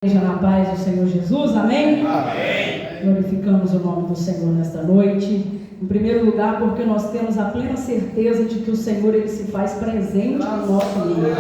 Seja na paz do Senhor Jesus, amém? Amém. Glorificamos o nome do Senhor nesta noite. Em primeiro lugar, porque nós temos a plena certeza de que o Senhor ele se faz presente no nosso meio.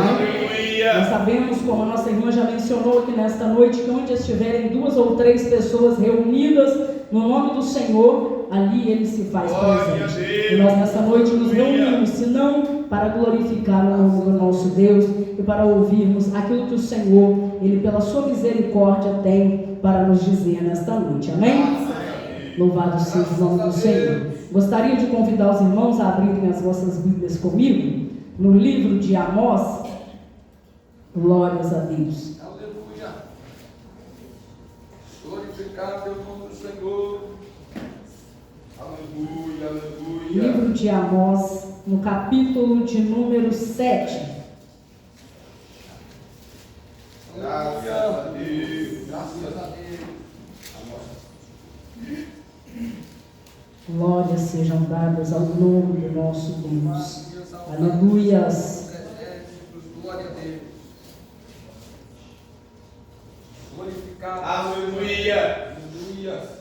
Nós sabemos, como a nossa irmã já mencionou aqui nesta noite, que onde estiverem 2 ou 3 pessoas reunidas no nome do Senhor, ali ele se faz presente. E nós nesta noite nos reunimos, se não para glorificar o nome do nosso Deus e para ouvirmos aquilo que o Senhor, ele pela sua misericórdia tem para nos dizer nesta noite, amém? Louvado seja o nome do Senhor. Gostaria de convidar os irmãos a abrirem as vossas Bíblias comigo no livro de Amós. Glórias a Deus. Aleluia. Glorificado é o nome do Senhor. Aleluia, aleluia. Livro de Amós, no capítulo de número 7. Graças a Deus. Graças a Deus. Glórias sejam dadas ao nome do nosso Deus. Aleluias. Glória a Deus. Glorificado. Aleluia. Aleluia.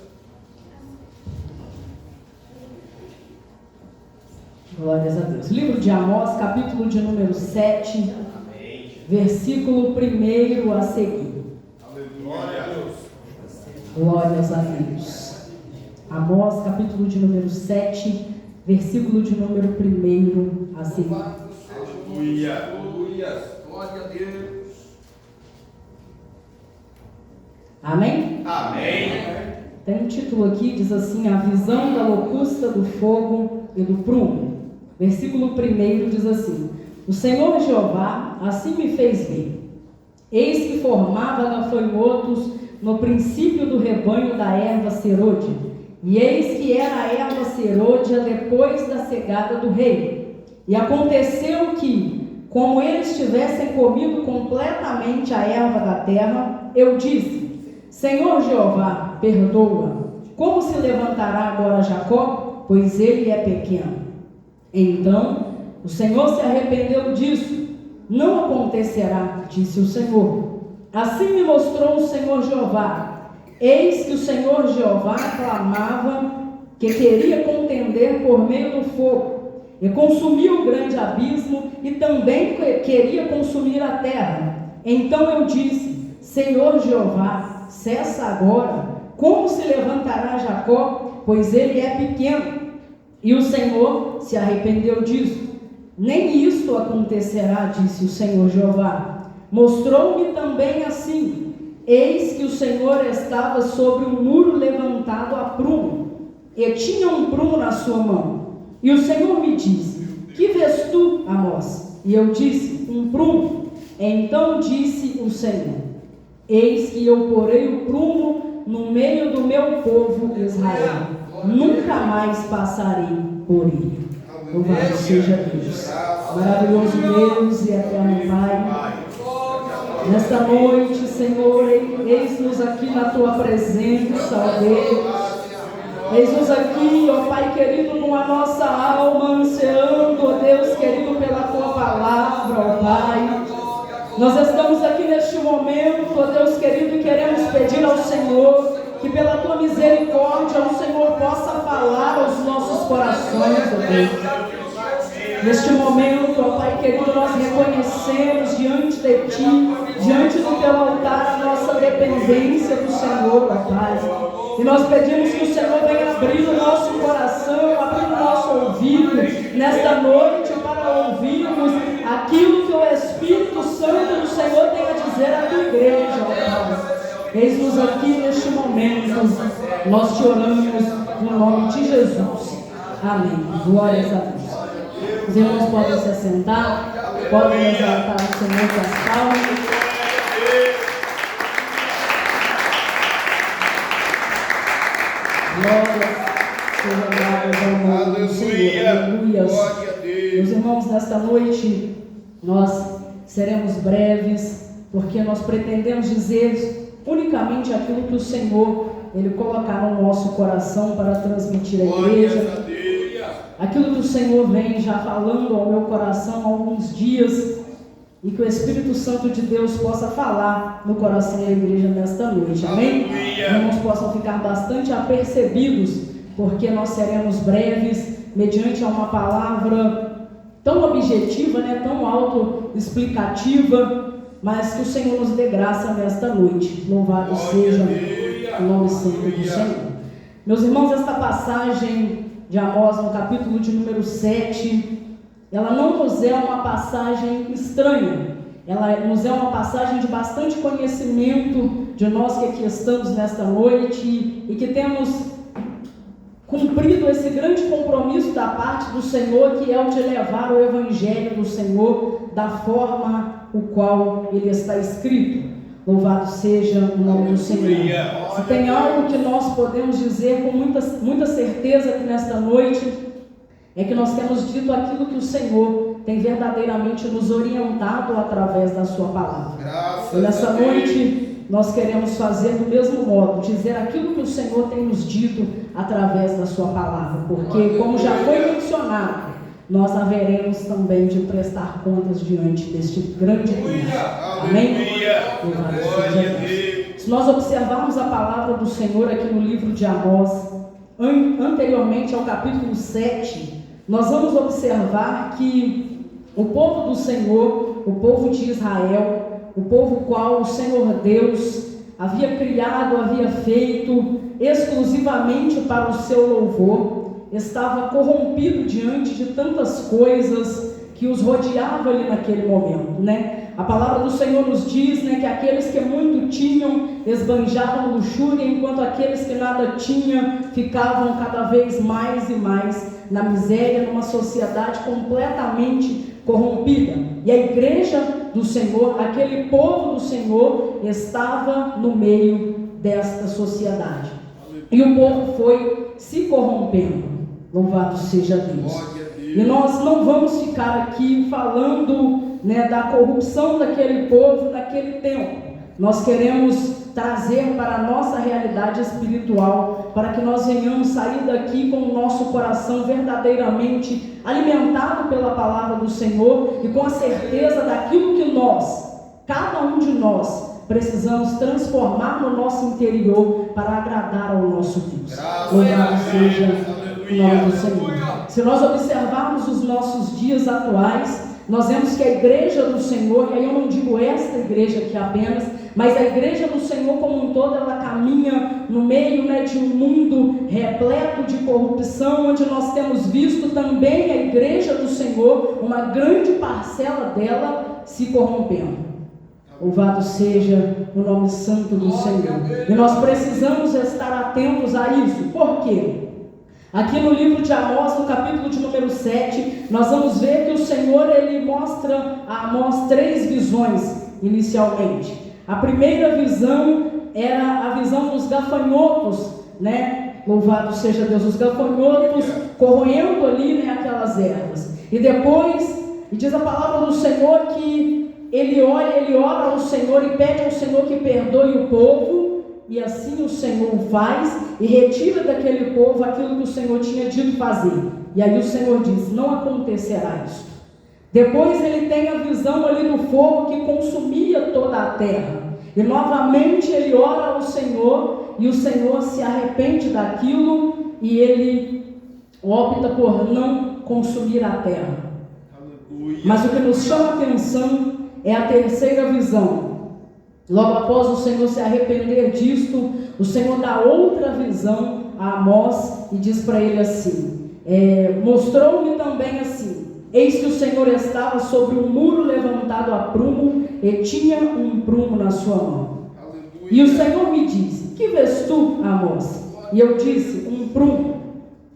Glórias a Deus. Livro de Amós, capítulo de número 7. Amém. Versículo 1 a seguir. Aleluia. Glórias a Deus. Amós, capítulo de número 7, versículo de número 1 a seguir. Aleluia. Aleluia. Glória a Deus. Amém? Amém. Tem um título aqui, diz assim: a visão da locusta, do fogo e do prumo. Versículo 1 diz assim: o Senhor Jeová assim me fez ver. Eis que formava gafanhotos no princípio do rebanho da erva serôdia. E eis que era a erva serôdia depois da cegada do rei. E aconteceu que, como eles tivessem comido completamente a erva da terra, eu disse: Senhor Jeová, perdoa. Como se levantará agora Jacó? Pois ele é pequeno. Então o Senhor se arrependeu disso. Não acontecerá, disse o Senhor. Assim me mostrou o Senhor Jeová. Eis que o Senhor Jeová clamava que queria contender por meio do fogo, e consumiu o grande abismo, e também queria consumir a terra. Então eu disse: Senhor Jeová, cessa agora. Como se levantará Jacó? Pois ele é pequeno. E o Senhor se arrependeu disso. Nem isto acontecerá, disse o Senhor Jeová. Mostrou-me também assim: eis que o Senhor estava sobre um muro levantado a prumo, e tinha um prumo na sua mão. E o Senhor me disse: que vês tu, Amós? E eu disse: um prumo. Então disse o Senhor: eis que eu porei o prumo no meio do meu povo Israel. Nunca mais passarei por ele. Louvado seja Deus. Maravilhoso Deus e eterno Pai. Nesta noite, Senhor, eis-nos aqui na Tua presença, ó Deus. Eis-nos aqui, ó Pai querido, com a nossa alma ansiando, ó Deus querido, pela Tua palavra, ó Pai. Nós estamos aqui neste momento, ó Deus querido, e queremos pedir ao Senhor que pela Tua misericórdia o Senhor possa falar aos nossos corações, ó Deus. Neste momento, ó Pai querido, nós reconhecemos diante de Ti, diante do Teu altar, a nossa dependência do Senhor, ó Pai. E nós pedimos que o Senhor venha abrir o nosso coração, abrir o nosso ouvido nesta noite para ouvirmos aquilo que o Espírito Santo do Senhor tem a dizer à Tua igreja, ó Pai. Eis-nos aqui neste momento, nós te oramos no nome de Jesus. Amém. Glórias a Deus. Os irmãos podem se assentar, podem exaltar o Senhor com as palmas. Glórias sejam dadas ao nome do Senhor. Aleluias. Meus irmãos, nesta noite nós seremos breves, porque nós pretendemos dizer unicamente aquilo que o Senhor Ele colocar no nosso coração para transmitir à igreja. Aquilo que o Senhor vem já falando ao meu coração há alguns dias. e que o Espírito Santo de Deus possa falar no coração da igreja nesta noite, amém? Os irmãos possam ficar bastante apercebidos, porque nós seremos breves, mediante uma palavra tão objetiva, né, tão autoexplicativa, mas que o Senhor nos dê graça nesta noite. Louvado seja o nome santo do Senhor. Meus irmãos, esta passagem de Amós, no capítulo de número 7, ela não nos é uma passagem estranha, ela nos é uma passagem de bastante conhecimento de nós que aqui estamos nesta noite e que temos cumprido esse grande compromisso da parte do Senhor, que é o de levar o Evangelho do Senhor da forma o qual ele está escrito. Louvado seja o nome do Senhor. Se tem algo que nós podemos dizer com muita certeza aqui nesta noite, é que nós temos dito aquilo que o Senhor tem verdadeiramente nos orientado através da sua palavra. E nessa noite nós queremos fazer do mesmo modo, dizer aquilo que o Senhor tem nos dito através da sua palavra, porque como já foi mencionado, nós haveremos também de prestar contas diante deste grande Deus. Amém? Se nós observarmos a palavra do Senhor aqui no livro de Amós, anteriormente ao capítulo 7, nós vamos observar que o povo do Senhor, o povo de Israel, o povo qual o Senhor Deus havia criado, havia feito exclusivamente para o seu louvor, estava corrompido diante de tantas coisas que os rodeavam ali naquele momento, né? A palavra do Senhor nos diz, né, que aqueles que muito tinham esbanjavam luxúria, enquanto aqueles que nada tinham ficavam cada vez mais e mais na miséria, numa sociedade completamente corrompida. E a igreja do Senhor, aquele povo do Senhor, estava no meio desta sociedade. E o povo foi se corrompendo. Louvado seja Deus. E nós não vamos ficar aqui falando, né, da corrupção daquele povo naquele tempo. Nós queremos trazer para a nossa realidade espiritual, para que nós venhamos sair daqui com o nosso coração verdadeiramente alimentado pela palavra do Senhor e com a certeza daquilo que nós, cada um de nós, precisamos transformar no nosso interior para agradar ao nosso Deus. Louvado seja o nome do Senhor. Se nós observarmos os nossos dias atuais, nós vemos que a igreja do Senhor, e aí eu não digo esta igreja aqui apenas, mas a igreja do Senhor como um todo, ela caminha no meio, né, de um mundo repleto de corrupção, onde nós temos visto também a igreja do Senhor, uma grande parcela dela se corrompendo. Louvado seja o nome santo do Senhor. E nós precisamos estar atentos a isso. Por quê? Aqui no livro de Amós, no capítulo de número 7, nós vamos ver que o Senhor, ele mostra a Amós 3 visões inicialmente. A primeira visão era a visão dos gafanhotos, né? Louvado seja Deus, os gafanhotos corroendo ali, né, aquelas ervas. E depois, e diz a palavra do Senhor que ele ora ao Senhor e pede ao Senhor que perdoe o povo. E assim o Senhor faz e retira daquele povo aquilo que o Senhor tinha dito fazer. E aí o Senhor diz, não acontecerá isso. Depois ele tem a visão ali do fogo que consumia toda a terra. E novamente ele ora ao Senhor e o Senhor se arrepende daquilo e ele opta por não consumir a terra. Aleluia. Mas o que nos chama a atenção é a terceira visão. Logo após o Senhor se arrepender disto, o Senhor dá outra visão a Amós e diz para ele assim, mostrou-me também assim, eis que o Senhor estava sobre um muro levantado a prumo e tinha um prumo na sua mão. Aleluia. E o Senhor me disse, que vês tu, Amós? E eu disse, um prumo.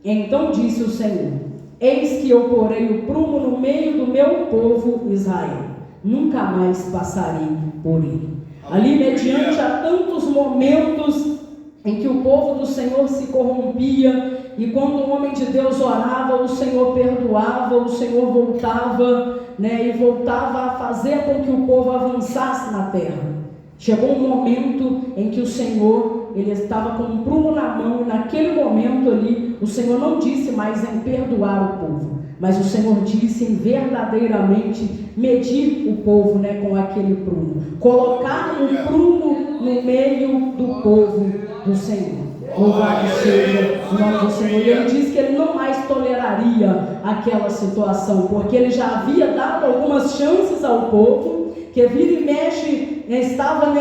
Então disse o Senhor, eis que eu porei o prumo no meio do meu povo Israel, nunca mais passarei por ele. Ali, mediante a tantos momentos em que o povo do Senhor se corrompia, e quando o homem de Deus orava, o Senhor perdoava, o Senhor voltava, né, e voltava a fazer com que o povo avançasse na terra. Chegou um momento em que o Senhor ele estava com um prumo na mão, e naquele momento ali, o Senhor não disse mais em perdoar o povo, mas o Senhor disse em verdadeiramente medir o povo, com aquele prumo, colocar um prumo no meio do povo do Senhor. Louvado seja o nome do Senhor. E ele disse que ele não mais toleraria aquela situação, porque ele já havia dado algumas chances ao povo, que vira e mexe estava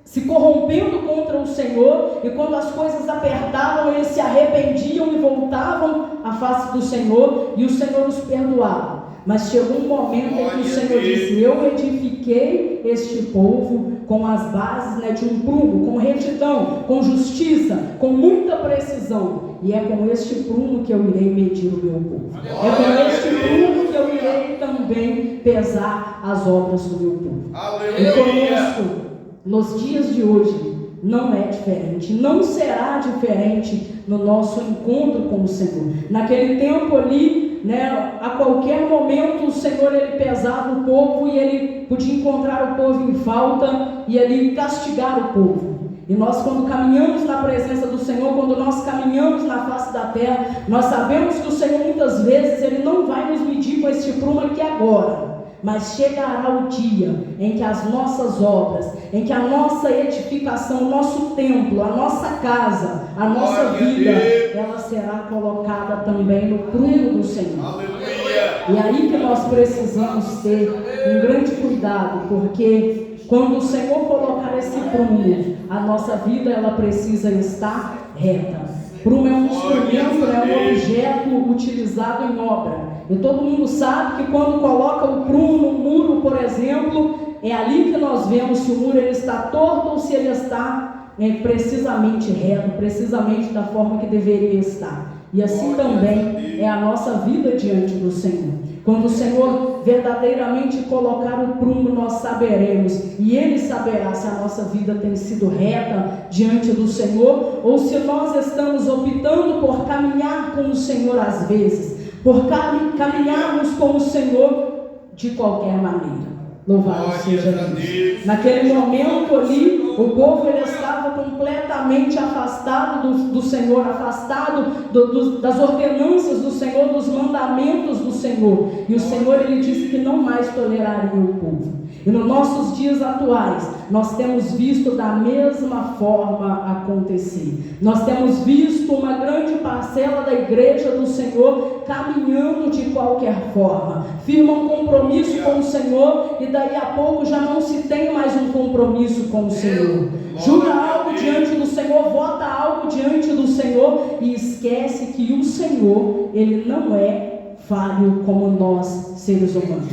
se corrompendo contra o Senhor, e quando as coisas apertavam, eles se arrependiam e voltavam à face do Senhor, e o Senhor os perdoava. Mas chegou um momento em que o Senhor disse: eu edifiquei este povo com as bases de um prumo, com retidão, com justiça, com muita precisão, e é com este prumo que eu irei medir o meu povo. É com este prumo que eu irei também pesar as obras do meu povo. E conosco, nos dias de hoje, não é diferente, não será diferente no nosso encontro com o Senhor. Naquele tempo ali, a qualquer momento o Senhor ele pesava o povo, e ele podia encontrar o povo em falta e ele castigar o povo. E nós, quando caminhamos na presença do Senhor, quando nós caminhamos na face da terra, nós sabemos que o Senhor muitas vezes ele não vai nos medir com este prumo aqui agora, mas chegará o dia em que as nossas obras, em que a nossa edificação, o nosso templo, a nossa casa, a nossa vida, ela será colocada também no prumo do Senhor. Aleluia. E aí que nós precisamos ter um grande cuidado, porque quando o Senhor colocar esse prumo, a nossa vida ela precisa estar reta. Prumo é um instrumento, é um objeto utilizado em obra. E todo mundo sabe que quando coloca o prumo no muro, por exemplo, é ali que nós vemos se o muro ele está torto ou se ele está precisamente reto, precisamente da forma que deveria estar. E assim também é a nossa vida diante do Senhor. Quando o Senhor verdadeiramente colocar o prumo, nós saberemos, e Ele saberá se a nossa vida tem sido reta diante do Senhor, ou se nós estamos optando por caminhar com o Senhor às vezes, por caminharmos com o Senhor de qualquer maneira. Louvado seja Deus. Naquele momento ali, o povo ele estava completamente afastado do Senhor, afastado das ordenanças do Senhor, dos mandamentos do Senhor. E o Senhor ele disse que não mais toleraria o povo. E nos nossos dias atuais, nós temos visto da mesma forma acontecer. Nós temos visto uma grande parcela da igreja do Senhor caminhando de qualquer forma. Firma um compromisso com o Senhor e daí a pouco já não se tem mais um compromisso com o Senhor. Jura algo diante do Senhor, vota algo diante do Senhor e esquece que o Senhor, Ele não é falho como nós, seres humanos.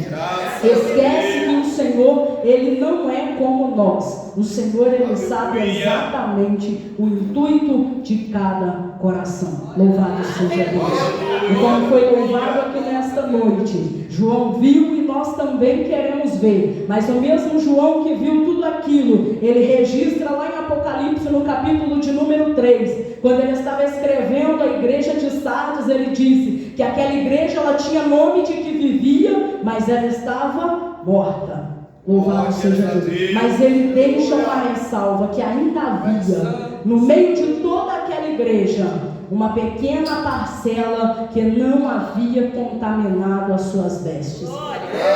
Esquece que o Senhor, Ele não é como nós. O Senhor, Ele sabe exatamente o intuito de cada coração. Louvado seja Deus. E como foi louvado aqui nesta noite, João viu e nós também queremos ver. Mas o mesmo João que viu tudo aquilo, ele registra lá em Apocalipse, no capítulo de número 3, quando ele estava escrevendo a igreja de Sardes, ele disse que aquela igreja ela tinha nome de que vivia, mas ela estava morta. Louvado seja Deus. Mas ele deixa uma ressalva que ainda havia, no meio de toda aquela igreja, uma pequena parcela que não havia contaminado as suas vestes,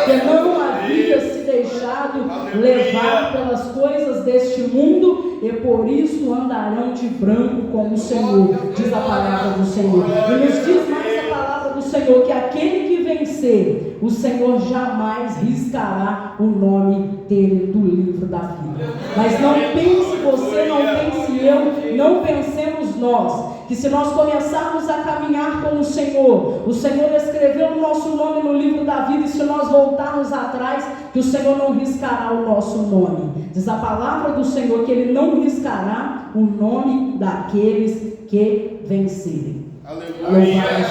que não havia se deixado levar pelas coisas deste mundo, e por isso andarão de branco como o Senhor, diz a palavra do Senhor. E nos diz mais a palavra do Senhor, que aquele que vencer, o Senhor jamais riscará o nome dele do livro da vida. Mas não pense você, não pense eu, não pensemos nós, que se nós começarmos a caminhar com o Senhor escreveu o nosso nome no livro da vida, e se nós voltarmos atrás, que o Senhor não riscará o nosso nome. Diz a palavra do Senhor que Ele não riscará o nome daqueles que vencerem. Louvado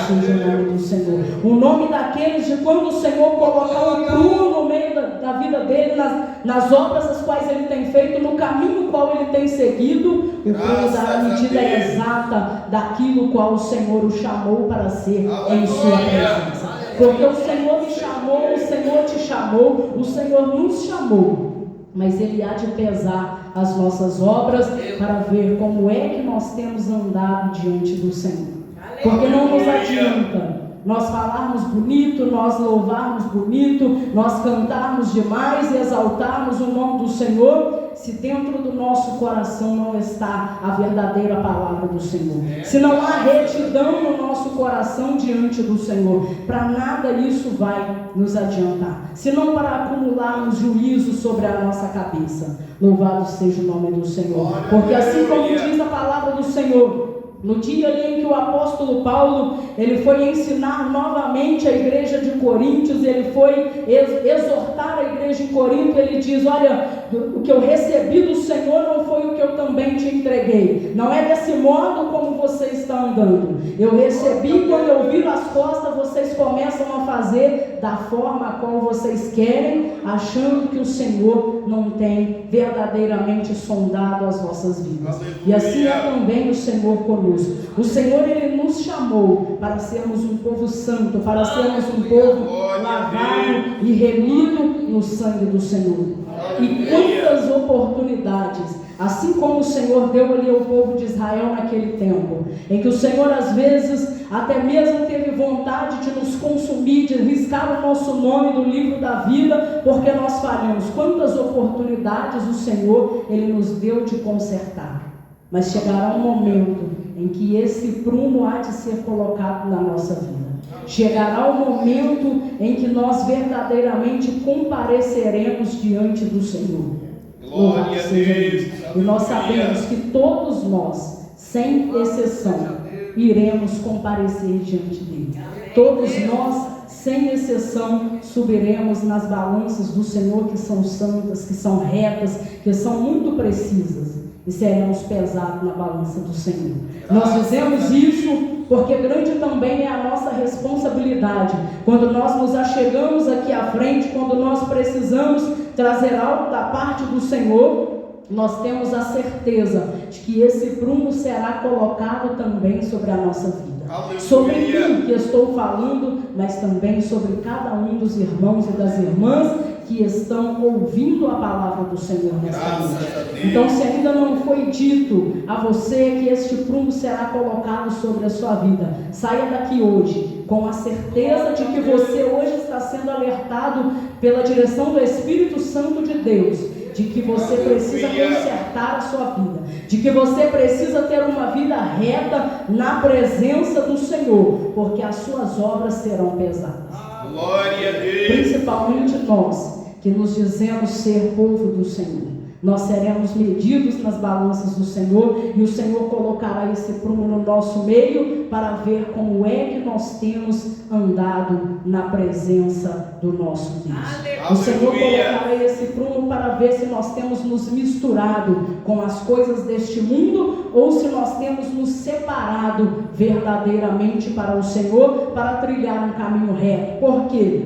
seja o nome do Senhor. O nome daqueles de quando o Senhor colocar um prumo no meio da vida dele, nas obras as quais ele tem feito, no caminho qual ele tem seguido, o prumo dará a medida exata daquilo qual o Senhor o chamou para ser em sua presença. Porque o Senhor me chamou, o Senhor te chamou, o Senhor nos chamou, mas Ele há de pesar as nossas obras, para ver como é que nós temos andado diante do Senhor. Porque não nos adianta nós falarmos bonito, nós louvarmos bonito, nós cantarmos demais e exaltarmos o nome do Senhor, se dentro do nosso coração não está a verdadeira palavra do Senhor. Se não há retidão no nosso coração diante do Senhor, para nada isso vai nos adiantar. Se não para acumularmos juízo sobre a nossa cabeça. Louvado seja o nome do Senhor. Porque assim como diz a palavra do Senhor, no dia ali em que o apóstolo Paulo, ele foi ensinar novamente a igreja de Coríntios, ele foi exortar a igreja em Corinto, ele diz: olha, o que eu recebi do Senhor não foi o que eu também te entreguei. Não é desse modo como você está andando. Eu recebi, quando eu viro as costas, vocês começam a fazer da forma a qual vocês querem, achando que o Senhor não tem verdadeiramente sondado as vossas vidas. E assim é também o Senhor conosco. O Senhor, Ele nos chamou para sermos um povo santo, para sermos um povo lavado e remido no sangue do Senhor. E quantas oportunidades, assim como o Senhor deu ali ao povo de Israel naquele tempo, em que o Senhor às vezes até mesmo teve vontade de nos consumir, de riscar o nosso nome do livro da vida, porque nós falhamos. Quantas oportunidades o Senhor, Ele nos deu de consertar. Mas chegará um momento em que esse prumo há de ser colocado na nossa vida. Chegará o momento em que nós verdadeiramente compareceremos diante do Senhor. Louvado seja Deus. E nós sabemos que todos nós, sem exceção, iremos comparecer diante dele. Todos nós, sem exceção, subiremos nas balanças do Senhor, que são santas, que são retas, que são muito precisas, e seremos pesados na balança do Senhor. Nós dizemos isso porque grande também é a nossa responsabilidade. Quando nós nos achegamos aqui à frente, quando nós precisamos trazer algo da parte do Senhor, nós temos a certeza de que esse prumo será colocado também sobre a nossa vida. Aleluia. Sobre mim que estou falando, mas também sobre cada um dos irmãos e das irmãs que estão ouvindo a palavra do Senhor nesta noite. Então, se ainda não foi dito a você que este prumo será colocado sobre a sua vida, saia daqui hoje com a certeza de que você hoje está sendo alertado pela direção do Espírito Santo de Deus, de que você precisa consertar a sua vida, de que você precisa ter uma vida reta na presença do Senhor, porque as suas obras serão pesadas. Glória a Deus. Principalmente nós, que nos dizemos ser povo do Senhor. Nós seremos medidos nas balanças do Senhor, e o Senhor colocará esse prumo no nosso meio para ver como é que nós temos andado na presença do nosso Deus. Aleluia. O Senhor colocará esse prumo para ver se nós temos nos misturado com as coisas deste mundo, ou se nós temos nos separado verdadeiramente para o Senhor, para trilhar um caminho reto. Por quê?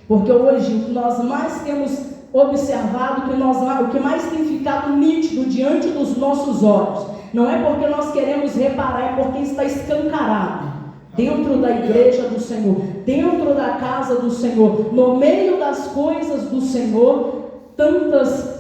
Porque hoje nós mais temos observado, o que mais tem ficado nítido diante dos nossos olhos, não é porque nós queremos reparar, é porque está escancarado dentro da igreja do Senhor, dentro da casa do Senhor, no meio das coisas do Senhor, tantas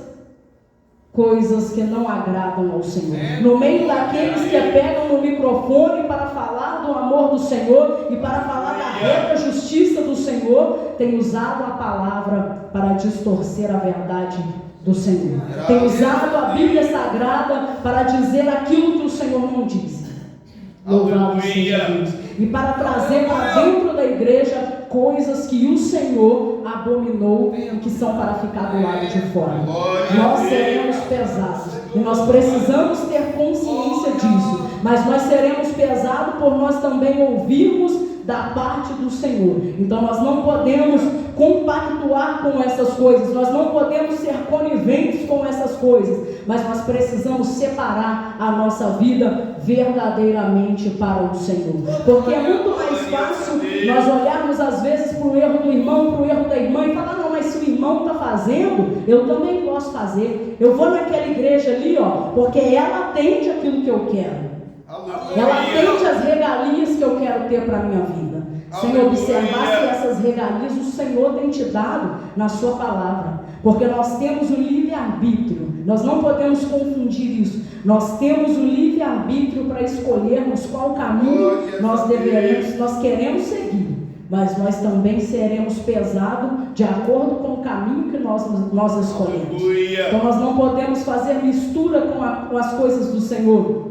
coisas que não agradam ao Senhor. No meio daqueles que pegam no microfone para falar do amor do Senhor e para falar da reta justiça do Senhor, tem usado a palavra para distorcer a verdade do Senhor. Tem usado a Bíblia Sagrada para dizer aquilo que o Senhor não disse. Louvado seja Deus. E para trazer para dentro da igreja coisas que o Senhor abominou e que são para ficar do lado de fora. Nós seremos pesados e nós precisamos ter consciência disso, mas nós seremos pesados por nós também ouvirmos da parte do Senhor. Então nós não podemos compactuar com essas coisas, nós não podemos ser coniventes com essas coisas, mas nós precisamos separar a nossa vida verdadeiramente para o Senhor, porque é muito mais fácil nós olharmos às vezes para o erro do irmão, para o erro da irmã e falar: não, mas se o irmão está fazendo, eu também posso fazer, eu vou naquela igreja ali, porque ela atende aquilo que eu quero, ela atende as regalias que eu quero ter para a minha vida, sem observar se essas regalias o Senhor tem te dado na sua palavra, porque nós temos o livre-arbítrio, Nós não podemos confundir isso. Nós temos o livre-arbítrio para escolhermos qual caminho nós queremos seguir. Mas nós também seremos pesados de acordo com o caminho que nós escolhemos. Então nós não podemos fazer mistura com as coisas do Senhor.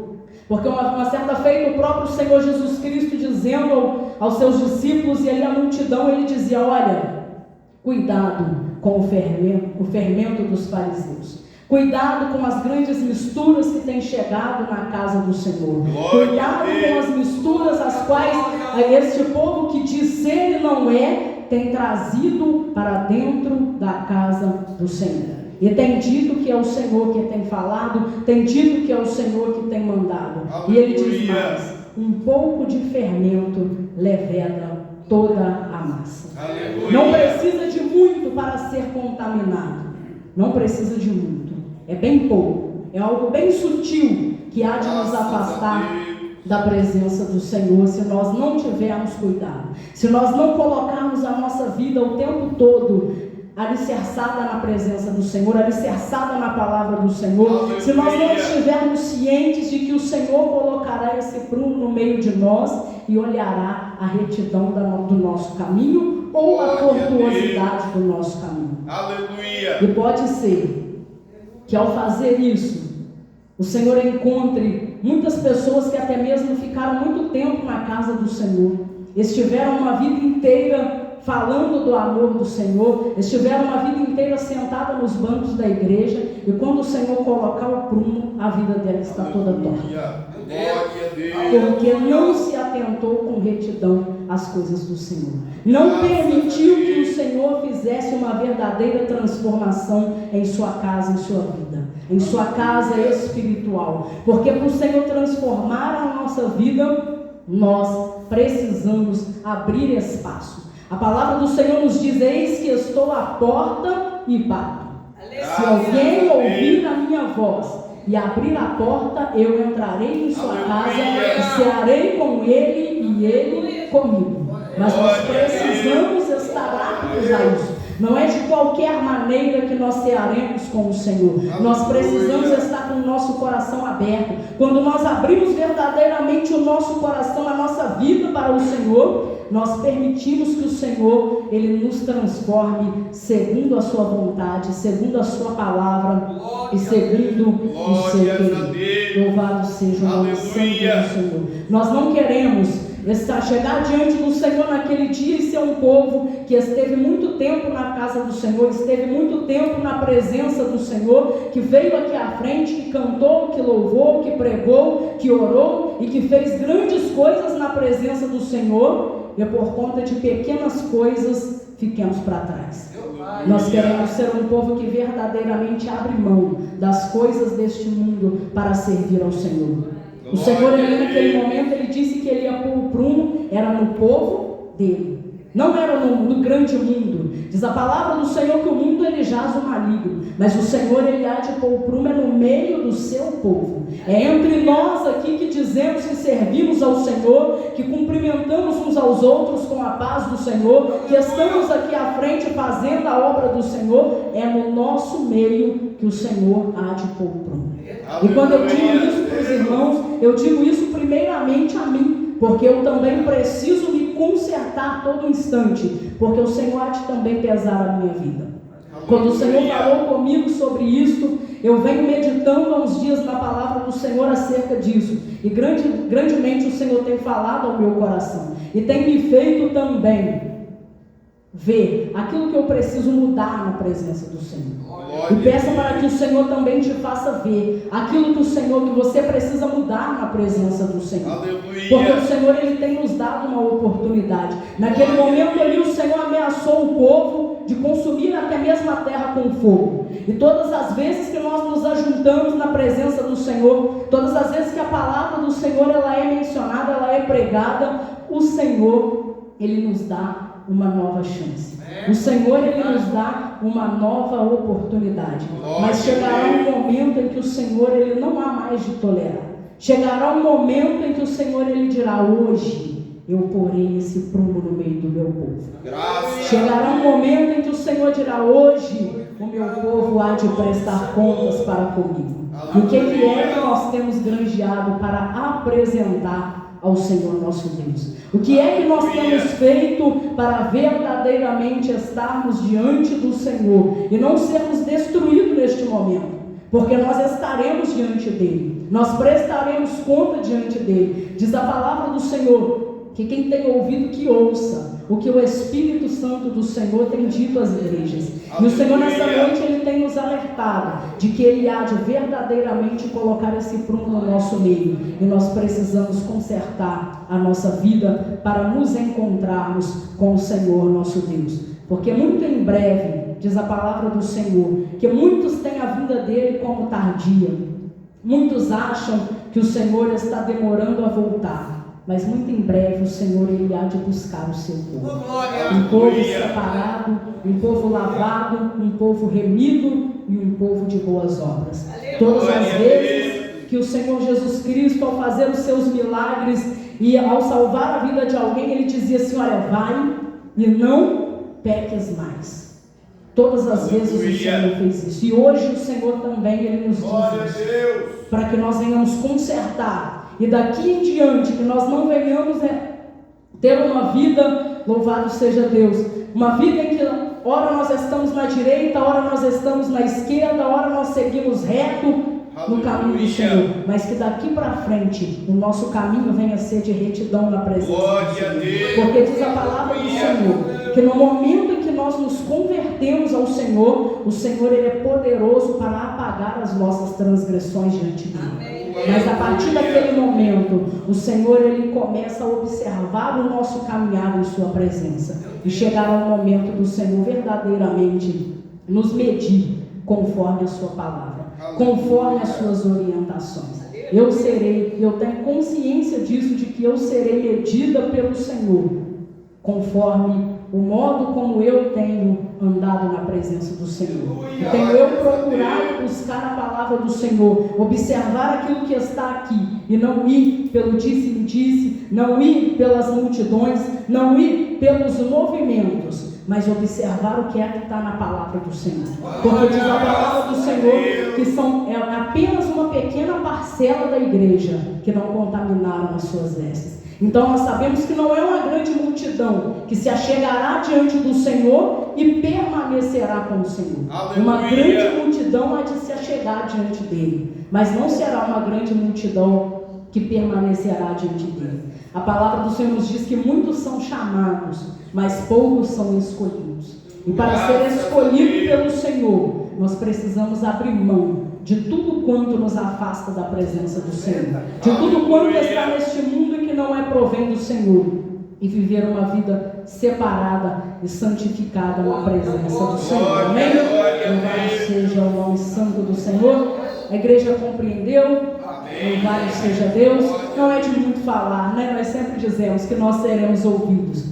Porque uma certa feita o próprio Senhor Jesus Cristo dizendo aos seus discípulos e ali a multidão, ele dizia: olha, cuidado com o fermento dos fariseus. Cuidado com as grandes misturas que têm chegado na casa do Senhor. Cuidado com as misturas as quais este povo que diz ser e não é, tem trazido para dentro da casa do Senhor. E tem dito que é o Senhor que tem falado, tem dito que é o Senhor que tem mandado. E ele diz mais: um pouco de fermento leveda toda a massa. Não precisa de muito para ser contaminado. Não precisa de muito. É bem pouco. É algo bem sutil que há de nos afastar da presença do Senhor se nós não tivermos cuidado. Se nós não colocarmos a nossa vida o tempo todo alicerçada na presença do Senhor, alicerçada na palavra do Senhor, se nós não estivermos cientes de que o Senhor colocará esse prumo no meio de nós e olhará a retidão do nosso caminho ou a tortuosidade do nosso caminho. Aleluia. E pode ser que ao fazer isso, o Senhor encontre muitas pessoas que até mesmo ficaram muito tempo na casa do Senhor, estiveram uma vida inteira falando do amor do Senhor, estiveram uma vida inteira sentada nos bancos da igreja, e quando o Senhor colocar o prumo, a vida dela está toda torta. Porque não se atentou com retidão às coisas do Senhor. Não permitiu que o Senhor fizesse uma verdadeira transformação em sua casa, em sua vida, em sua casa espiritual. Porque para o Senhor transformar a nossa vida, nós precisamos abrir espaço. A palavra do Senhor nos diz: eis que estou à porta e bato. Se alguém ouvir a minha voz e abrir a porta, eu entrarei em sua casa e cearei com ele e ele comigo. Mas nós precisamos estar aptos a isso. Não é de qualquer maneira que nós cearemos com o Senhor. Nós precisamos estar com o nosso coração aberto. Quando nós abrimos verdadeiramente o nosso coração, a nossa vida para o Senhor, nós permitimos que o Senhor, Ele nos transforme segundo a sua vontade, segundo a sua palavra e segundo o seu querer. Louvado seja o nome santo do Senhor. Nós não queremos chegar diante do Senhor naquele dia e ser um povo que esteve muito tempo na casa do Senhor, esteve muito tempo na presença do Senhor, que veio aqui à frente, que cantou, que louvou, que pregou, que orou e que fez grandes coisas na presença do Senhor, e por conta de pequenas coisas fiquemos para trás. Nós queremos ser um povo que verdadeiramente abre mão das coisas deste mundo para servir ao Senhor. O Senhor, ele, naquele momento, ele disse que ele ia pôr o prumo, era no povo dele, não era no grande mundo. Diz a palavra do Senhor que o mundo ele jaz o maligno, mas o Senhor ele há de pôr o prumo é no meio do seu povo. É entre nós aqui que dizemos que servimos ao Senhor, que cumprimentamos uns aos outros com a paz do Senhor, que estamos aqui à frente fazendo a obra do Senhor. É no nosso meio que o Senhor há de pôr o prumo. E quando eu digo isso para os irmãos, eu digo isso primeiramente a mim, porque eu também preciso me consertar todo instante, porque o Senhor há de também pesar a minha vida. Quando o Senhor falou comigo sobre isso, eu venho meditando há uns dias na palavra do Senhor acerca disso, e grandemente o Senhor tem falado ao meu coração, e tem me feito também ver aquilo que eu preciso mudar na presença do Senhor. E peça para que o Senhor também te faça ver aquilo que você precisa mudar na presença do Senhor. Aleluia. Porque o Senhor ele tem nos dado uma oportunidade. Naquele momento ali o Senhor ameaçou o povo de consumir até mesmo a terra com fogo. E todas as vezes que nós nos ajuntamos na presença do Senhor, todas as vezes que a palavra do Senhor ela é mencionada, ela é pregada, o Senhor ele nos dá uma nova chance. O Senhor ele nos dá uma nova oportunidade. Mas chegará um momento em que o Senhor ele não há mais de tolerar. Chegará um momento em que o Senhor ele dirá: hoje eu porei esse prumo no meio do meu povo. Graças. Chegará um momento em que o Senhor dirá: hoje o meu povo há de prestar contas para comigo. E o que é que nós temos granjeado para apresentar ao Senhor nosso Deus? O que é que nós temos feito para verdadeiramente estarmos diante do Senhor e não sermos destruídos neste momento? Porque nós estaremos diante dele, nós prestaremos conta diante dele. Diz a palavra do Senhor que quem tem ouvido que ouça o que o Espírito Santo do Senhor tem dito às igrejas. E o Senhor nessa noite ele tem nos alertado de que ele há de verdadeiramente colocar esse prumo no nosso meio, e nós precisamos consertar a nossa vida para nos encontrarmos com o Senhor nosso Deus. Porque muito em breve, diz a palavra do Senhor, que muitos têm a vinda dele como tardia. Muitos acham que o Senhor está demorando a voltar, mas muito em breve o Senhor ele há de buscar o seu povo. Um povo separado, um povo lavado, um povo remido e um povo de boas obras. Todas as vezes que o Senhor Jesus Cristo, ao fazer os seus milagres e ao salvar a vida de alguém, ele dizia assim: olha, vai e não peques mais. Todas as vezes o Senhor fez isso. E hoje o Senhor também ele nos diz isso, para que nós venhamos consertar. E daqui em diante, que nós não venhamos ter uma vida, louvado seja Deus, uma vida em que ora nós estamos na direita, ora nós estamos na esquerda, ora nós seguimos reto no caminho do Senhor, mas que daqui para frente o nosso caminho venha a ser de retidão na presença do Senhor. Porque diz a palavra do Senhor que no momento em que nós nos convertemos ao Senhor, o Senhor ele é poderoso para apagar as nossas transgressões diante dele. Mas a partir daquele momento, o Senhor ele começa a observar o nosso caminhar em sua presença, e chegará o momento do Senhor verdadeiramente nos medir conforme a sua palavra, conforme as suas orientações. Eu tenho consciência disso, de que eu serei medida pelo Senhor, conforme o modo como eu tenho andado na presença do Senhor. E tenho eu procurado buscar a palavra do Senhor, observar aquilo que está aqui, e não ir pelo disse-me-disse, não ir pelas multidões, não ir pelos movimentos, mas observar o que é que está na palavra do Senhor. Porque diz a palavra do Senhor que é apenas uma pequena parcela da igreja que não contaminaram as suas vestes. Então nós sabemos que não é uma grande multidão que se achegará diante do Senhor e permanecerá com o Senhor. Aleluia. Uma grande multidão há de se achegar diante dele, mas não será uma grande multidão que permanecerá diante dele. A palavra do Senhor nos diz que muitos são chamados, mas poucos são escolhidos. E para ser escolhido pelo Senhor, nós precisamos abrir mão de tudo quanto nos afasta da presença do Senhor, de tudo quanto está neste mundo e que não é provém do Senhor, e viver uma vida separada e santificada na presença do Senhor. Amém? Louvado seja o nome santo do Senhor. A igreja compreendeu? Louvado seja Deus. Não é de muito falar, né? Nós sempre dizemos que nós seremos ouvidos,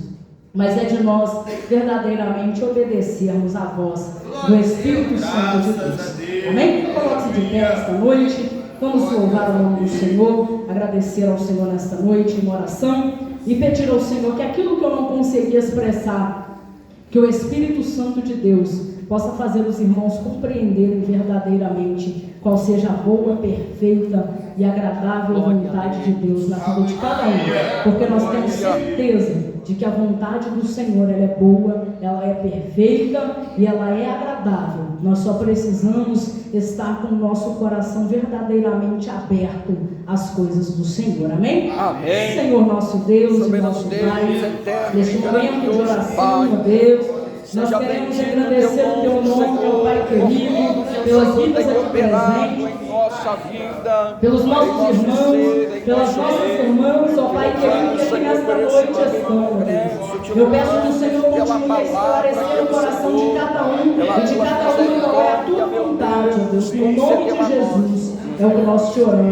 mas é de nós verdadeiramente obedecermos à voz do Espírito Santo de Deus. Amém? Coloque-se de pé esta noite. Vamos louvar o nome do Senhor, agradecer ao Senhor nesta noite em oração e pedir ao Senhor que aquilo que eu não consegui expressar, que o Espírito Santo de Deus possa fazer os irmãos compreenderem verdadeiramente qual seja a boa, perfeita e agradável vontade de Deus na vida de cada um, porque nós temos certeza de que a vontade do Senhor ela é boa, ela é perfeita e ela é agradável. Nós só precisamos estar com o nosso coração verdadeiramente aberto às coisas do Senhor. Amém? Amém. Senhor nosso Deus e nosso Pai, neste momento de oração, meu Deus, nós queremos agradecer o Teu nome, meu Pai querido, pelas vidas aqui presentes, pelos nossos irmãos, pelas nossas irmãs, ó Pai querido, que aqui nesta noite estão, Deus. Eu peço que o Senhor continue a esclarecer o coração de cada um, e de cada um qual é a Tua vontade, ó Deus. No nome de Jesus é o que nós te oramos.